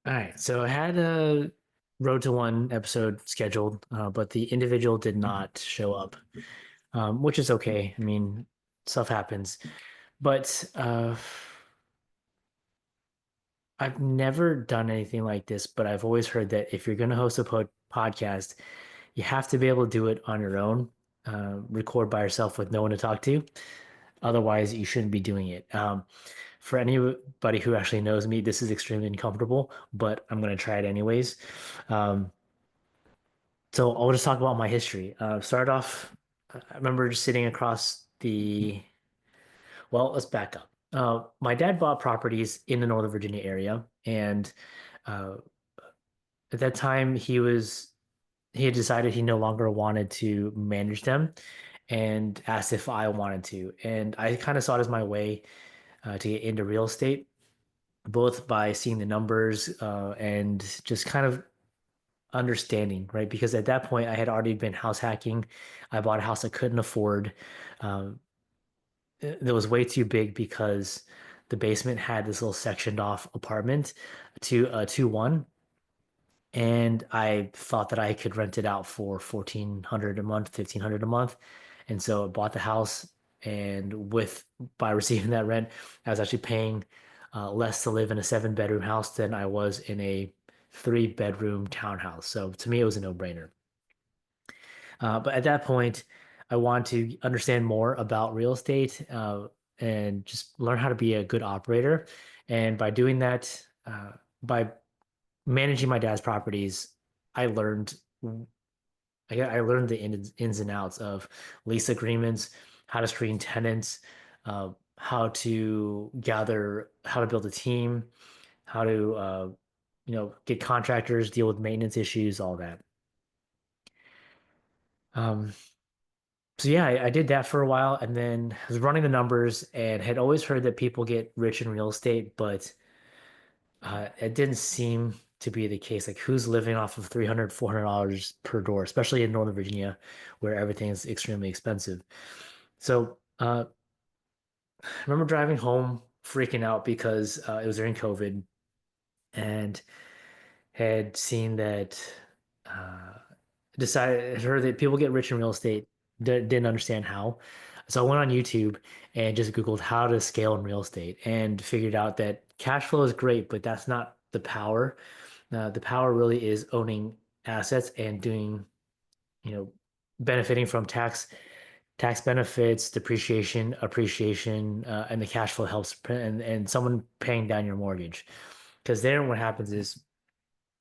All right, so I had a Road to One episode scheduled, but the individual did not show up, which is okay. I mean, stuff happens. But I've never done anything like this, but I've always heard that if you're going to host a podcast, you have to be able to do it on your own, record by yourself with no one to talk to. Otherwise, you shouldn't be doing it. For anybody who actually knows me, this is extremely uncomfortable, but I'm going to try it anyways. Um, So I'll just talk about my history. Start off, I remember just sitting across well, let's back up. My dad bought properties in the Northern Virginia area, and uh, at that time he had decided he no longer wanted to manage them, and asked if I wanted to. And I kind of saw it as my way to get into real estate, both by seeing the numbers and just kind of understanding, right? Because at that point, I had already been house hacking. I bought a house I couldn't afford. Um, that was way too big because the basement had this little sectioned off apartment to a 2-1. And I thought that I could rent it out for 1,400 a month, 1,500 a month. And so I bought the house. And by receiving that rent, I was actually paying less to live in a 7-bedroom house than I was in a 3-bedroom townhouse. So to me, it was a no-brainer. But at that point, I wanted to understand more about real estate and just learn how to be a good operator. And by doing that, by managing my dad's properties, I learned I learned the ins and outs of lease agreements, how to screen tenants, how to build a team, how to get contractors, deal with maintenance issues, all that. Um, So yeah, I did that for a while and then I was running the numbers and had always heard that people get rich in real estate, but it didn't seem to be the case. Like who's living off of $300, $400 per door, especially in Northern Virginia where everything is extremely expensive. So I remember driving home freaking out because it was during COVID and had seen that uh, decided heard that people get rich in real estate, didn't understand how. So I went on YouTube and just Googled how to scale in real estate and figured out that cash flow is great, but that's not the power. The power really is owning assets and doing, you know, benefiting from tax benefits, depreciation, appreciation, and the cash flow helps and someone paying down your mortgage. Because then what happens is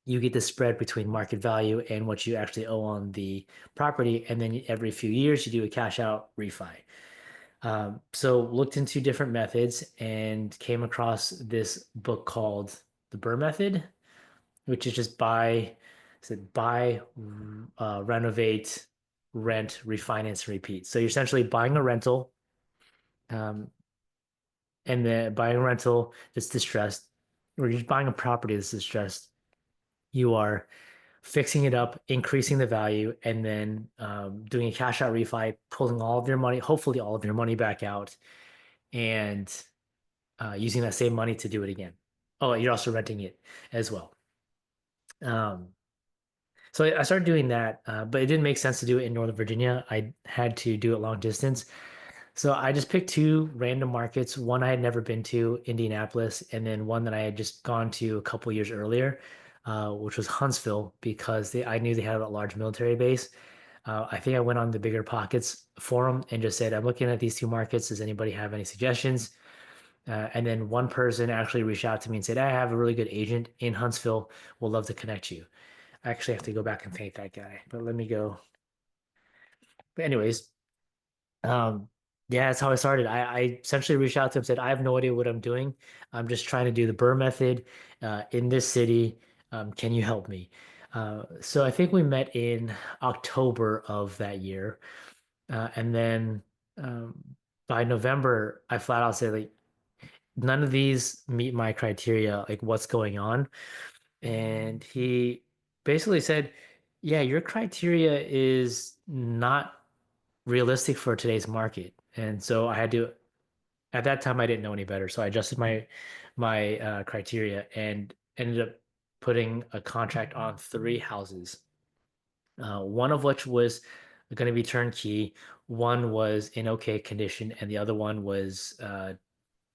you get the spread between market value and what you actually owe on the property. And then every few years, you do a cash out refi. So looked into different methods and came across this book called The Burr Method, which is just buy, renovate, rent, refinance, repeat. So you're essentially buying a rental, um, and then buying a rental that's distressed, or you're just buying a property that's distressed. You are fixing it up, increasing the value, and then doing a cash out refi, pulling all of your money, hopefully all of your money back out, and using that same money to do it again. Oh, you're also renting it as well. Um, so I started doing that, but it didn't make sense to do it in Northern Virginia. I had to do it long distance. So I just picked two random markets. One I had never been to, Indianapolis, and then one that I had just gone to a couple years earlier, which was Huntsville, because I knew they had a large military base. I think I went on the Bigger Pockets forum and just said, I'm looking at these two markets. Does anybody have any suggestions? And then one person actually reached out to me and said, I have a really good agent in Huntsville. We'll love to connect you. I actually have to go back and thank that guy, but let me go. But anyways, Um, yeah, that's how I started. I essentially reached out to him, said, I have no idea what I'm doing. I'm just trying to do the Burr method in this city. Can you help me? So I think we met in October of that year. And then by November, I flat out said, like, none of these meet my criteria. Like, what's going on? And he basically said, yeah, your criteria is not realistic for today's market. And so I had to, at that time, I didn't know any better. So I adjusted my criteria and ended up putting a contract on three houses, one of which was going to be turnkey, one was in okay condition, and the other one was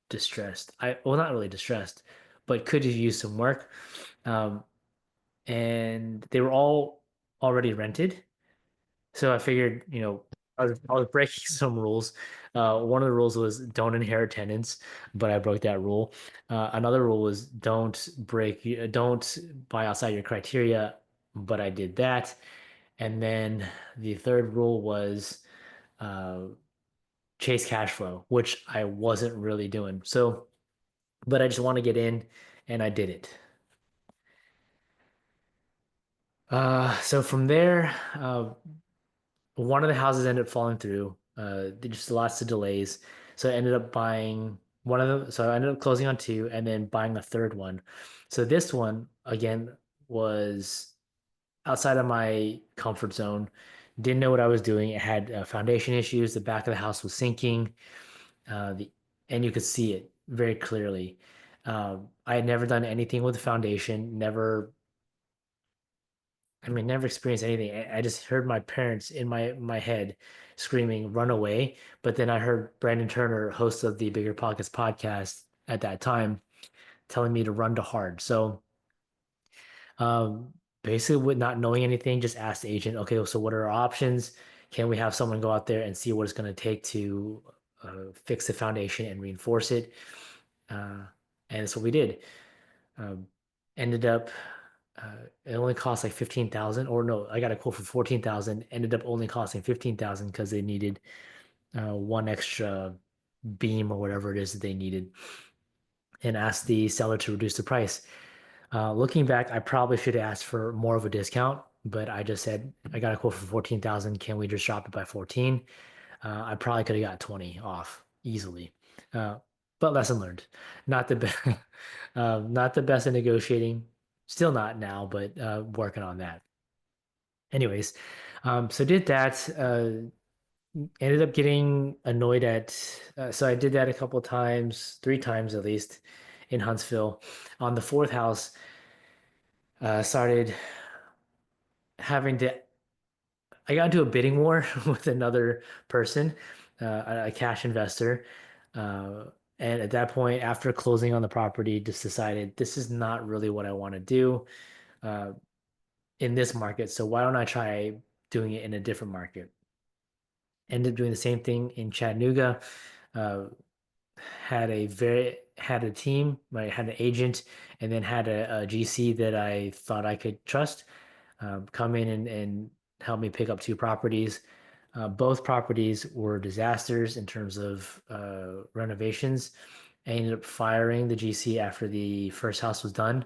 distressed. Well, not really distressed, but could have used some work. Um, and they were all already rented. So I figured, I was breaking some rules. One of the rules was don't inherit tenants, but I broke that rule. Another rule was don't buy outside your criteria, but I did that. And then the third rule was uh, chase cash flow, which I wasn't really doing. So, but I just want to get in, and I did it. So from there, one of the houses ended up falling through. Just lots of delays. So I ended up buying one of them. So I ended up closing on two and then buying a third one. So this one, again, was outside of my comfort zone. Didn't know what I was doing. It had foundation issues. The back of the house was sinking. The and you could see it very clearly. I had never done anything with the foundation. Never experienced anything. I just heard my parents in my head screaming, "Run away!" But then I heard Brandon Turner, host of the Bigger Pockets podcast at that time, telling me to run to hard. So basically, with not knowing anything, just asked the agent, "Okay, so what are our options? Can we have someone go out there and see what it's going to take to fix the foundation and reinforce it?" Uh, and that's what we did. Um, Ended up it only cost like 15,000, or no, I got a quote for 14,000, ended up only costing 15,000 because they needed one extra beam or whatever it is that they needed, and asked the seller to reduce the price. Looking back, I probably should have asked for more of a discount, but I just said I got a quote for 14,000. Can we just drop it by 14? I probably could have got 20 off easily. Uh, but lesson learned. Not the best, not the best at negotiating. Still not now, but working on that. Anyways, so did that. Ended up getting annoyed at. So I did that a couple of times, three times at least, in Huntsville. On the fourth house, started having to I got into a bidding war with another person, a cash investor. Uh, and at that point, after closing on the property, just decided this is not really what I want to do uh, in this market. So why don't I try doing it in a different market? Ended up doing the same thing in Chattanooga. Uh, had a team, right? Had an agent, and then had a GC that I thought I could trust come in and help me pick up two properties. Both properties were disasters in terms of renovations. I ended up firing the GC after the first house was done,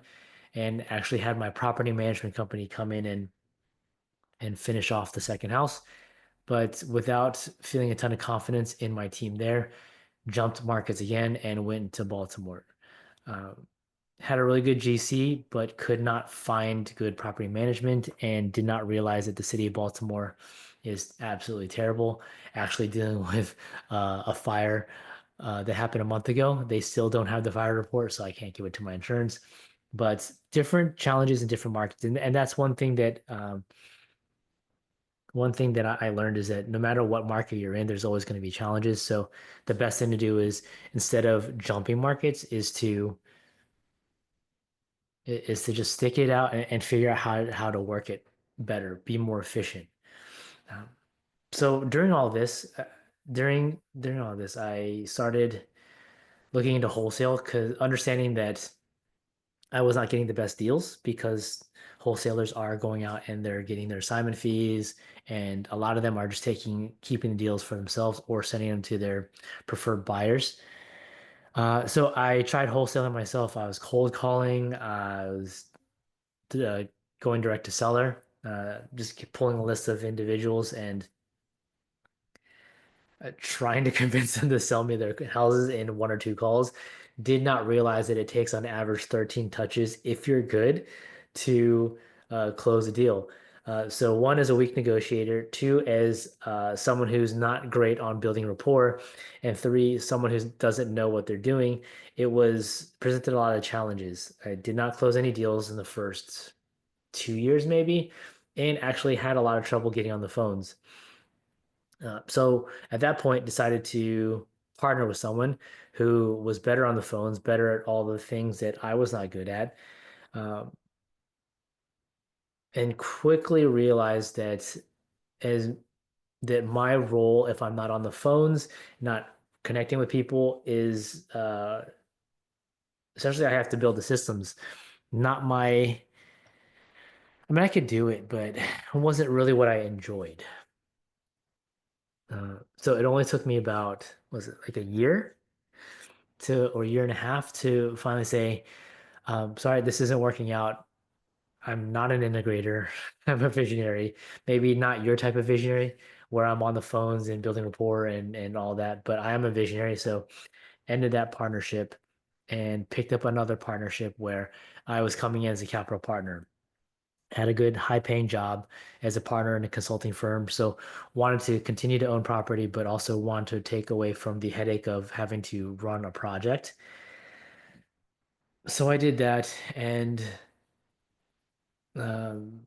and actually had my property management company come in and finish off the second house. But without feeling a ton of confidence in my team there, jumped markets again and went to Baltimore. Uh, had a really good GC, but could not find good property management and did not realize that the city of Baltimore is absolutely terrible. Actually, dealing with a fire that happened a month ago. They still don't have the fire report, so I can't give it to my insurance. But different challenges in different markets, and that's one thing that I learned is that no matter what market you're in, there's always going to be challenges. So the best thing to do is instead of jumping markets, is to just stick it out and figure out how to work it better, be more efficient. Um, so during all this, I started looking into wholesale because understanding that I was not getting the best deals because wholesalers are going out and they're getting their assignment fees, and a lot of them are just keeping the deals for themselves or sending them to their preferred buyers. So I tried wholesaling myself. I was cold calling. I was uh, going direct to seller, just keep pulling a list of individuals and trying to convince them to sell me their houses in one or two calls. Did not realize that it takes on average 13 touches if you're good to close a deal. So one is a weak negotiator, two is someone who's not great on building rapport, and three, someone who doesn't know what they're doing. It was presented a lot of challenges. I did not close any deals in the first 2 years, maybe, and actually had a lot of trouble getting on the phones. So at that point, decided to partner with someone who was better on the phones, better at all the things that I was not good at, um, and quickly realized as that my role, if I'm not on the phones, not connecting with people, is essentially I have to build the systems. Not my, I mean, I could do it, but it wasn't really what I enjoyed. So it only took me about, was it like a year to, or a year and a half to finally say, sorry, this isn't working out. I'm not an integrator. I'm a visionary. Maybe not your type of visionary where I'm on the phones and building rapport and all that, but I am a visionary. So ended that partnership and picked up another partnership where I was coming in as a capital partner. Had a good high paying job as a partner in a consulting firm. So wanted to continue to own property, but also wanted to take away from the headache of having to run a project. So I did that and um,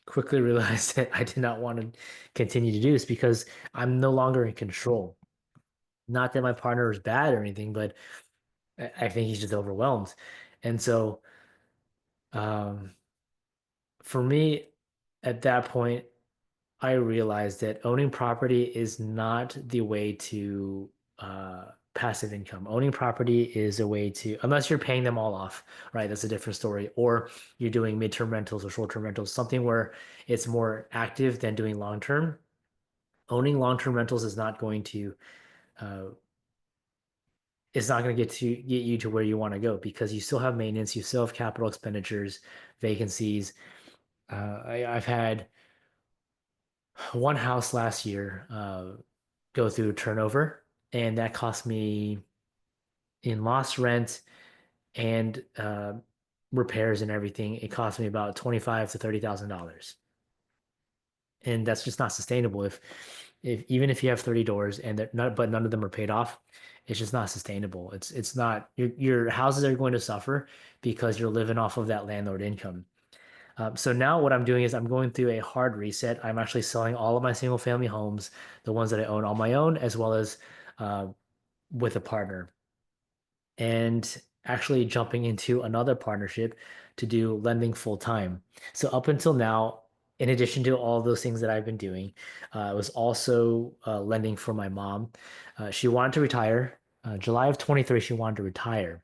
quickly realized that I did not want to continue to do this because I'm no longer in control. Not that my partner is bad or anything, but I think he's just overwhelmed. And so um, for me, at that point, I realized that owning property is not the way to passive income. Owning property is a way to, unless you're paying them all off, right? That's a different story. Or you're doing midterm rentals or short-term rentals, something where it's more active than doing long-term. Owning long-term rentals is not going to uh, it's not going to get you to where you want to go because you still have maintenance, you still have capital expenditures, vacancies. I've had one house last year go through turnover, and that cost me in lost rent and repairs and everything. It cost me about 25 to $30,000, and that's just not sustainable. If even if you have 30 doors and not, but none of them are paid off, it's just not sustainable. It's not your houses are going to suffer because you're living off of that landlord income. So now what I'm doing is I'm going through a hard reset. I'm actually selling all of my single family homes, the ones that I own on my own, as well as uh, with a partner, and actually jumping into another partnership to do lending full time. So up until now, in addition to all those things that I've been doing, I was also lending for my mom. She wanted to retire. July of 23, she wanted to retire.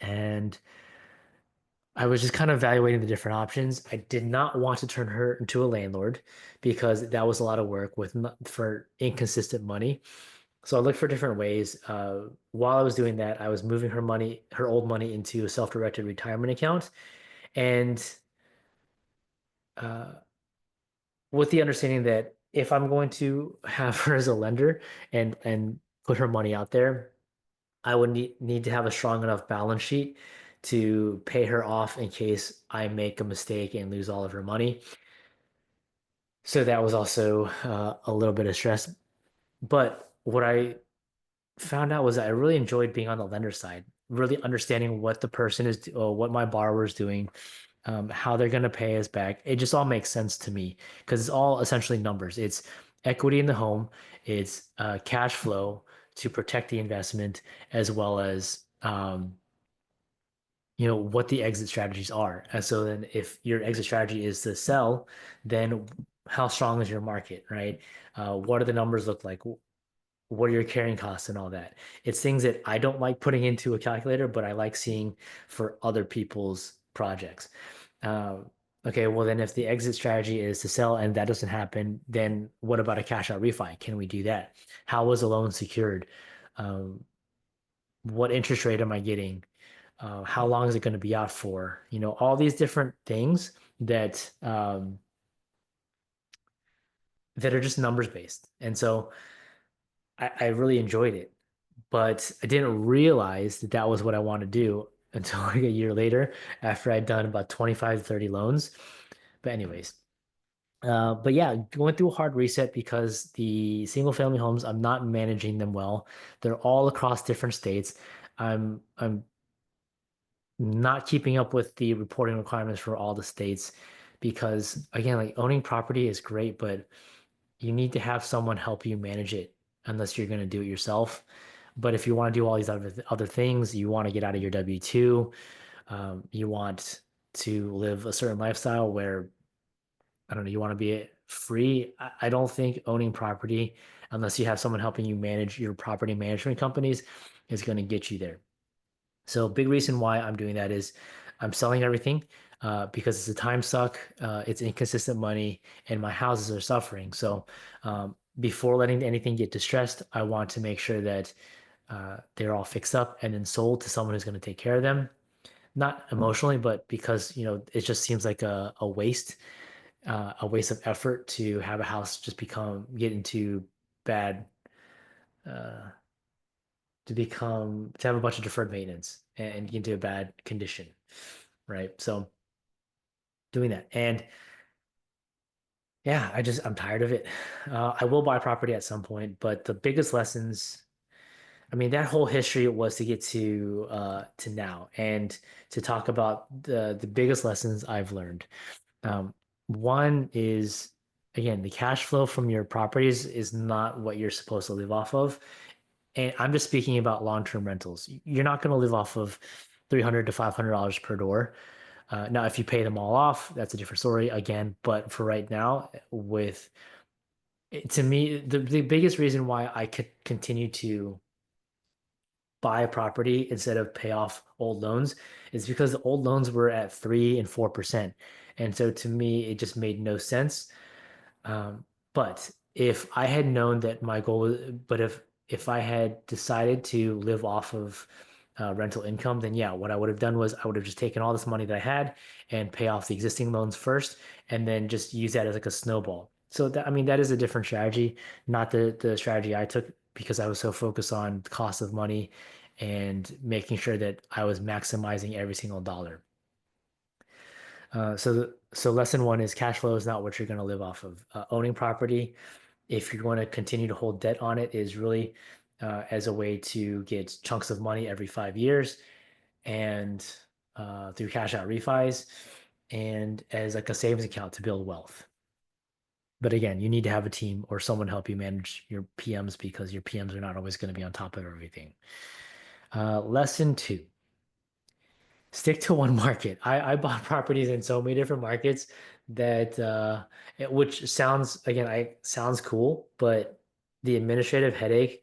And I was just kind of evaluating the different options. I did not want to turn her into a landlord because that was a lot of work with for inconsistent money. So I looked for different ways. While I was doing that, I was moving her money, her old money, into a self-directed retirement account, and uh, with the understanding that if I'm going to have her as a lender and put her money out there, I would need to have a strong enough balance sheet to pay her off in case I make a mistake and lose all of her money. So that was also a little bit of stress. But what I found out was that I really enjoyed being on the lender side, really understanding what the person is, what my borrower is doing, how they're going to pay us back. It just all makes sense to me because it's all essentially numbers. It's equity in the home, it's cash flow to protect the investment, as well as what the exit strategies are. And so then if your exit strategy is to sell, then how strong is your market, right? What do the numbers look like? What are your carrying costs and all that? It's things that I don't like putting into a calculator, but I like seeing for other people's projects. Um, okay, well then if the exit strategy is to sell and that doesn't happen, then what about a cash out refi? Can we do that? How was the loan secured? Um, what interest rate am I getting? How long is it going to be out for? All these different things that are just numbers based. And so I really enjoyed it, but I didn't realize that that was what I wanted to do until like a year later, after I'd done about 25 to 30 loans. But anyways, but yeah, going through a hard reset because the single family homes, I'm not managing them well. They're all across different states. I'm not keeping up with the reporting requirements for all the states because again, like owning property is great, but you need to have someone help you manage it unless you're going to do it yourself. But if you want to do all these other things, you want to get out of your W-2, you want to live a certain lifestyle where I don't know, you want to be free. I don't think owning property, unless you have someone helping you manage your property management companies, is going to get you there. So big reason why I'm doing that is I'm selling everything because it's a time suck, it's inconsistent money, and my houses are suffering. So before letting anything get distressed, I want to make sure that they're all fixed up and then sold to someone who's going to take care of them. Not emotionally, but because it just seems like a waste of effort to have a house just get into bad uh, to have a bunch of deferred maintenance and get into a bad condition, right? So doing that. And yeah, I'm tired of it. I will buy property at some point, but the biggest lessons, I mean, that whole history was to get to now and to talk about the biggest lessons I've learned. Um, One is again, the cash flow from your properties is not what you're supposed to live off of. And I'm just speaking about long-term rentals. You're not going to live off of $300 to $500 per door. Now, if you pay them all off, that's a different story again. But for right now, to me, the biggest reason why I could continue to buy a property instead of pay off old loans is because the old loans were at 3% and 4%. And so to me, it just made no sense. Um, but if I had known that my goal was, but if I had decided to live off of rental income, then yeah, what I would have done was I would have just taken all this money that I had and pay off the existing loans first, and then just use that as like a snowball. So that I mean that is a different strategy, not the strategy I took because I was so focused on the cost of money and making sure that I was maximizing every single dollar. So lesson one is cash flow is not what you're going to live off of. Owning property, if you're going to continue to hold debt on it, is really as a way to get chunks of money every 5 years and through cash out refis and as like a savings account to build wealth. But again, you need to have a team or someone help you manage your PMs because your PMs are not always going to be on top of everything. Lesson two, stick to one market. I bought properties in so many different markets that which sounds again, I sounds cool, but the administrative headache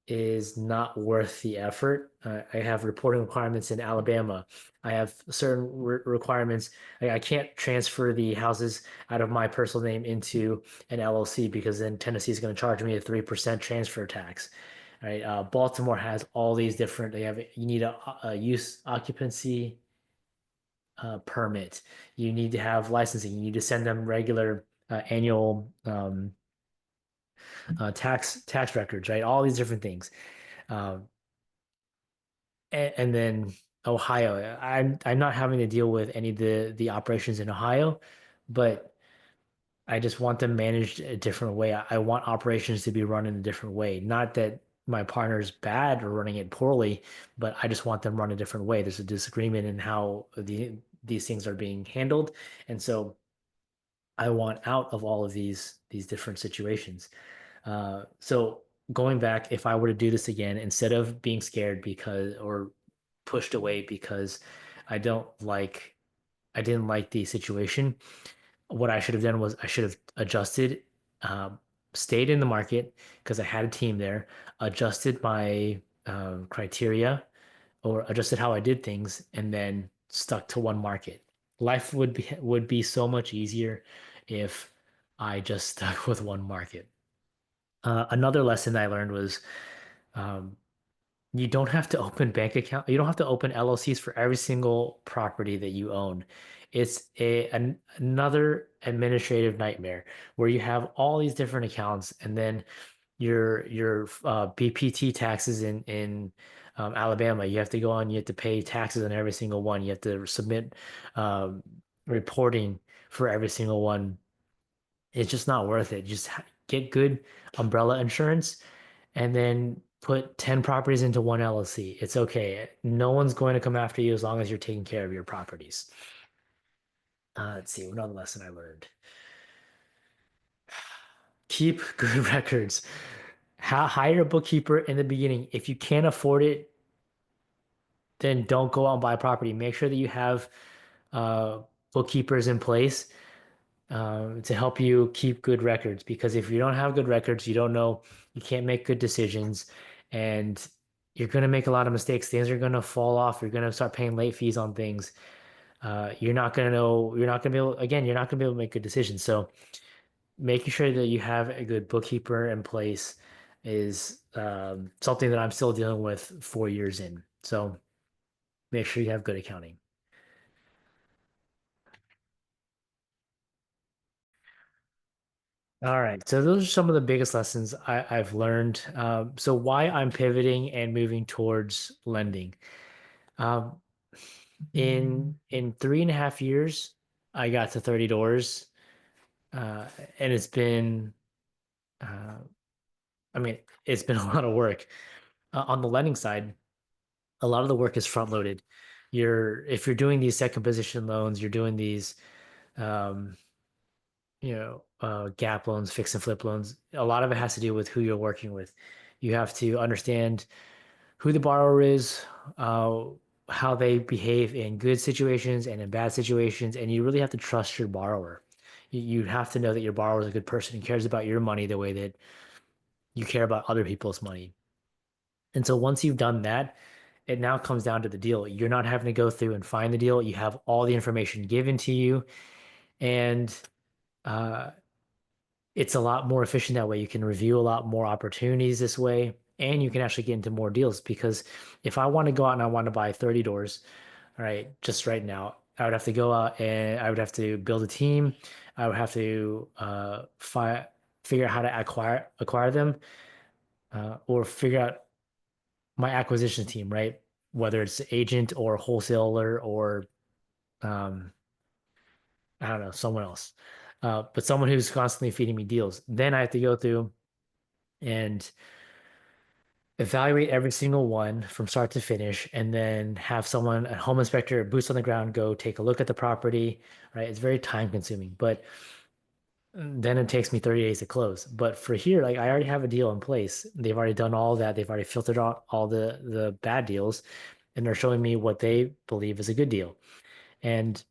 is not worth the effort. I have reporting requirements in Alabama. I have certain requirements. I can't transfer the houses out of my personal name into an LLC because then Tennessee is going to charge me a 3% transfer tax. Right. Baltimore has all these different, you need a use occupancy permit. You need to have licensing. You need to send them regular annual tax records, right? All these different things. Um, and then Ohio. I'm not having to deal with any of the operations in Ohio, but I just want them managed a different way. I want operations to be run in a different way. Not that my partner's bad or running it poorly, but I just want them run a different way. There's a disagreement in how these things are being handled, and so I want out of all of these different situations. So going back, if I were to do this again, instead of being scared because or pushed away because I don't like I didn't like the situation, what I should have done was I should have adjusted, stayed in the market because I had a team there, adjusted my criteria or adjusted how I did things, and then stuck to one market. Life would be so much easier if I just stuck with one market. Another lesson I learned was um, you don't have to open bank account. You don't have to open LLCs for every single property that you own. It's another administrative nightmare where you have all these different accounts, and then your BPT taxes in Alabama. You have to go on. You have to pay taxes on every single one. You have to submit um, reporting for every single one. It's just not worth it. Just get good umbrella insurance and then put 10 properties into one LLC. It's okay. No one's going to come after you as long as you're taking care of your properties. Let's see, another lesson I learned. Keep good records. Hire a bookkeeper in the beginning. If you can't afford it, then don't go out and buy property. Make sure that you have uh, bookkeepers in place to help you keep good records. Because if you don't have good records, you don't know, you can't make good decisions, and you're going to make a lot of mistakes. Things are going to fall off. You're going to start paying late fees on things. You're not going to know, you're not going to be able, again, you're not going to be able to make good decisions. So making sure that you have a good bookkeeper in place is something that I'm still dealing with 4 years in. So make sure you have good accounting. All right. So those are some of the biggest lessons I've learned. So why I'm pivoting and moving towards lending. Um, in 3.5 years, I got to 30 doors, uh, and it's been, uh, I mean, it's been a lot of work. On the lending side, a lot of the work is front loaded. If you're doing these second position loans, you're doing these, um, gap loans, fix and flip loans. A lot of it has to do with who you're working with. You have to understand who the borrower is, uh, how they behave in good situations and in bad situations, and you really have to trust your borrower. You have to know that your borrower is a good person and cares about your money the way that you care about other people's money. And so once you've done that, it now comes down to the deal. You're not having to go through and find the deal. You have all the information given to you, and uh, it's a lot more efficient that way. You can review a lot more opportunities this way, and you can actually get into more deals. Because if I want to go out and I want to buy 30 doors, all right, just right now, I would have to go out and I would have to build a team. I would have to figure out how to acquire them, or figure out my acquisition team, right? Whether it's agent or wholesaler or um, I don't know, someone else. But someone who's constantly feeding me deals. Then I have to go through and evaluate every single one from start to finish, and then have someone, a home inspector, boots on the ground, go take a look at the property, right? It's very time consuming, but then it takes me 30 days to close. But for here, like I already have a deal in place. They've already done all that. They've already filtered out all the bad deals, and they're showing me what they believe is a good deal. And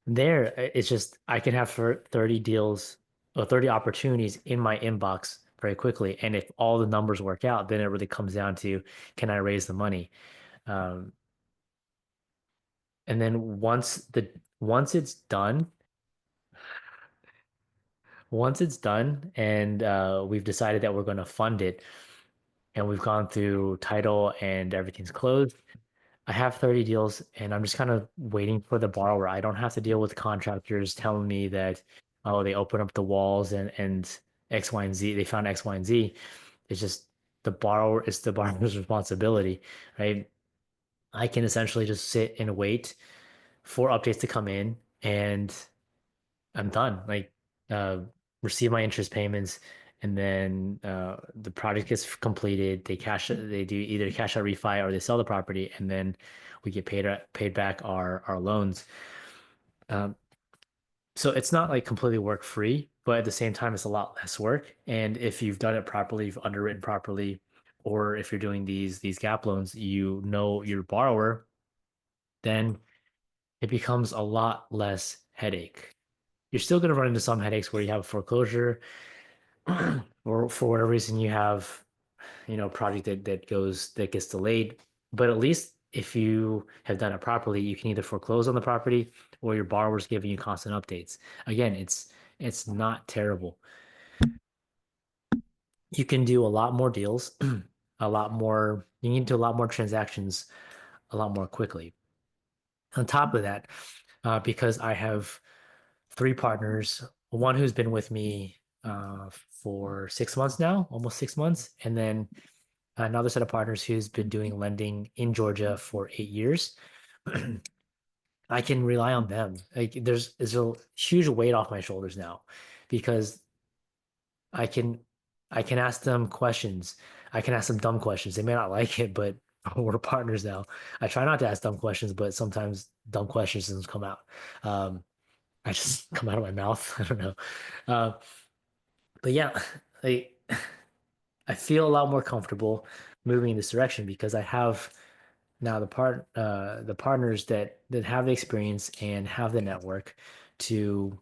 there, it's just I can have for 30 deals or 30 opportunities in my inbox very quickly. And if all the numbers work out, then it really comes down to, can I raise the money? Um, and then once it's done, once it's done, and we've decided that we're going to fund it, and we've gone through title and everything's closed, I have 30 deals, and I'm just kind of waiting for the borrower. I don't have to deal with contractors telling me that, oh, they open up the walls and X, Y, and Z, they found X, Y, and Z. It's just it's the borrower's responsibility, right? I can essentially just sit and wait for updates to come in, and I'm done. Like, uh, receive my interest payments, and then the project gets completed. They do either cash out refi or they sell the property, and then we get paid back our loans. Um, so it's not like completely work free, but at the same time, it's a lot less work. And if you've done it properly, you've underwritten properly, or if you're doing these gap loans, you know your borrower, then it becomes a lot less headache. You're still going to run into some headaches where you have foreclosure, or for whatever reason you have, project that gets delayed. But at least if you have done it properly, you can either foreclose on the property or your borrower's giving you constant updates. Again, it's not terrible. You can do a lot more deals, you can do a lot more transactions a lot more quickly. On top of that, because I have three partners, one who's been with me for 6 months now, almost 6 months, and then another set of partners who's been doing lending in Georgia for 8 years. I can rely on them. Like there's a huge weight off my shoulders now because I can I can ask them questions. I can ask them dumb questions. They may not like it, but we're partners now. I try not to ask dumb questions, but sometimes dumb questions just come out. Um, I just come out of my mouth. I don't know. Uh, but yeah, I I feel a lot more comfortable moving in this direction because I have now the partners that have the experience and have the network to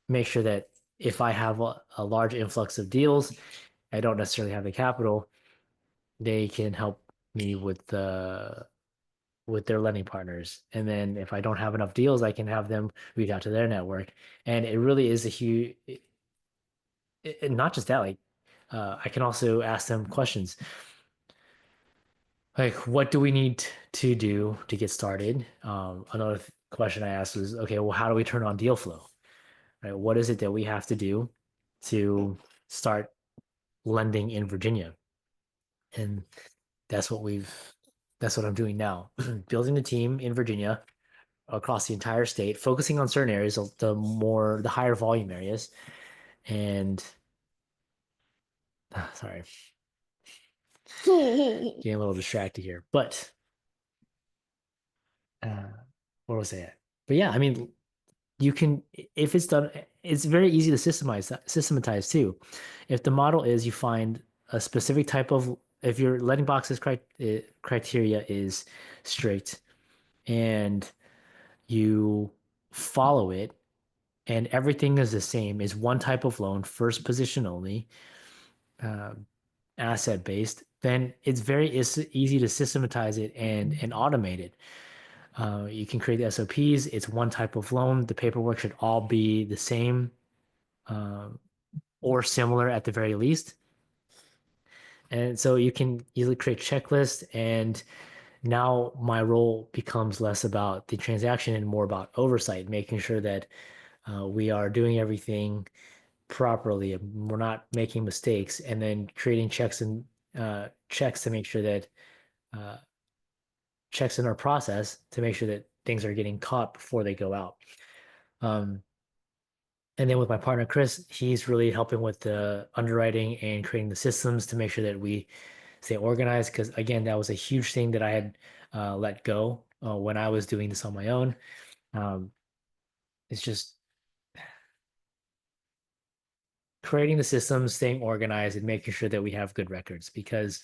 make sure that if I have a large influx of deals, I don't necessarily have the capital, they can help me with their lending partners. And then if I don't have enough deals, I can have them reach out to their network. And it really is a huge, not just that, like I can also ask them questions like, what do we need to do to get started? Another question I asked was, okay, well, how do we turn on deal flow? Right? What is it that we have to do to start lending in Virginia? And that's what we've, that's what I'm doing now, building the team in Virginia across the entire state, focusing on certain areas, the higher volume areas. And sorry, getting a little distracted here, but uh, where was I at? But yeah, I mean, you can, if it's done, it's very easy to systematize too. If the model is you find a specific type of, if your letting boxes criteria is strict and you follow it and everything is the same, is one type of loan, first position only, uh, asset based, then it's easy to systematize it and automate it. You can create the SOPs. It's one type of loan. The paperwork should all be the same uh, or similar at the very least. And so you can easily create checklists. And now my role becomes less about the transaction and more about oversight, making sure that we are doing everything properly and we're not making mistakes, and then creating checks to make sure that uh, checks in our process to make sure that things are getting caught before they go out. Um, And then with my partner Chris, he's really helping with the underwriting and creating the systems to make sure that we stay organized. Because again, that was a huge thing that I had let go when I was doing this on my own. Um, it's just creating the systems, staying organized, and making sure that we have good records. Because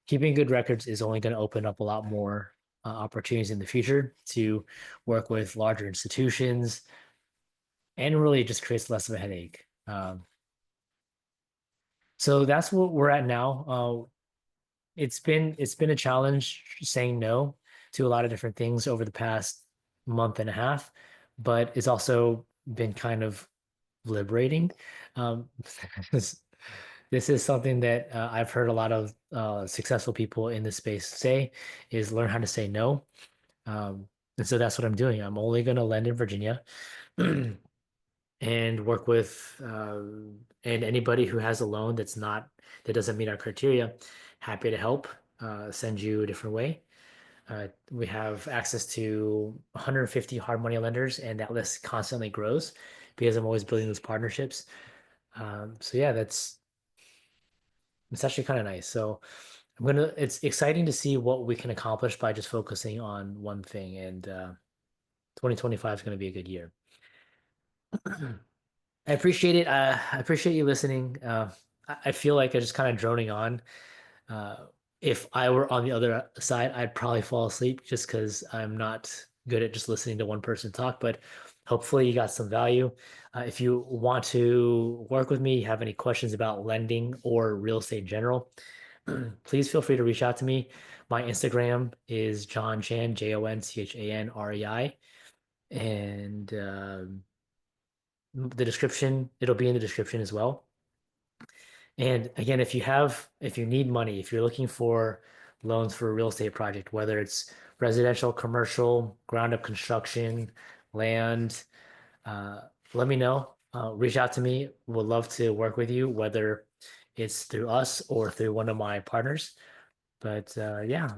keeping good records is only going to open up a lot more opportunities in the future to work with larger institutions, and really just creates less of a headache. So that's what we're at now. It's been a challenge saying no to a lot of different things over the past month and a half, but it's also been kind of liberating. Um, this, this is something that I've heard a lot of successful people in this space say is learn how to say no. And so that's what I'm doing. I'm only going to lend in Virginia and work with and anybody who has a loan that doesn't meet our criteria, happy to help send you a different way. We have access to 150 hard money lenders, and that list constantly grows because I'm always building those partnerships. So yeah, it's actually kind of nice. So it's exciting to see what we can accomplish by just focusing on one thing, and 2025 is going to be a good year. I appreciate it. I appreciate you listening. I feel like I just kind of droning on. Uh, if I were on the other side, I'd probably fall asleep just because I'm not good at just listening to one person talk. But hopefully, you got some value. If you want to work with me, have any questions about lending or real estate in general, please feel free to reach out to me. My Instagram is John Chan, JonChanRei, and the description, it'll be in the description as well. And again, if you need money, if you're looking for loans for a real estate project, whether it's residential, commercial, ground up construction, land, uh, let me know. Reach out to me. Would love to work with you, whether it's through us or through one of my partners. But yeah,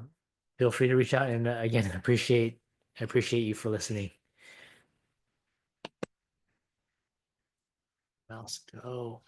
feel free to reach out. And again, appreciate I appreciate you for listening. Mouse go.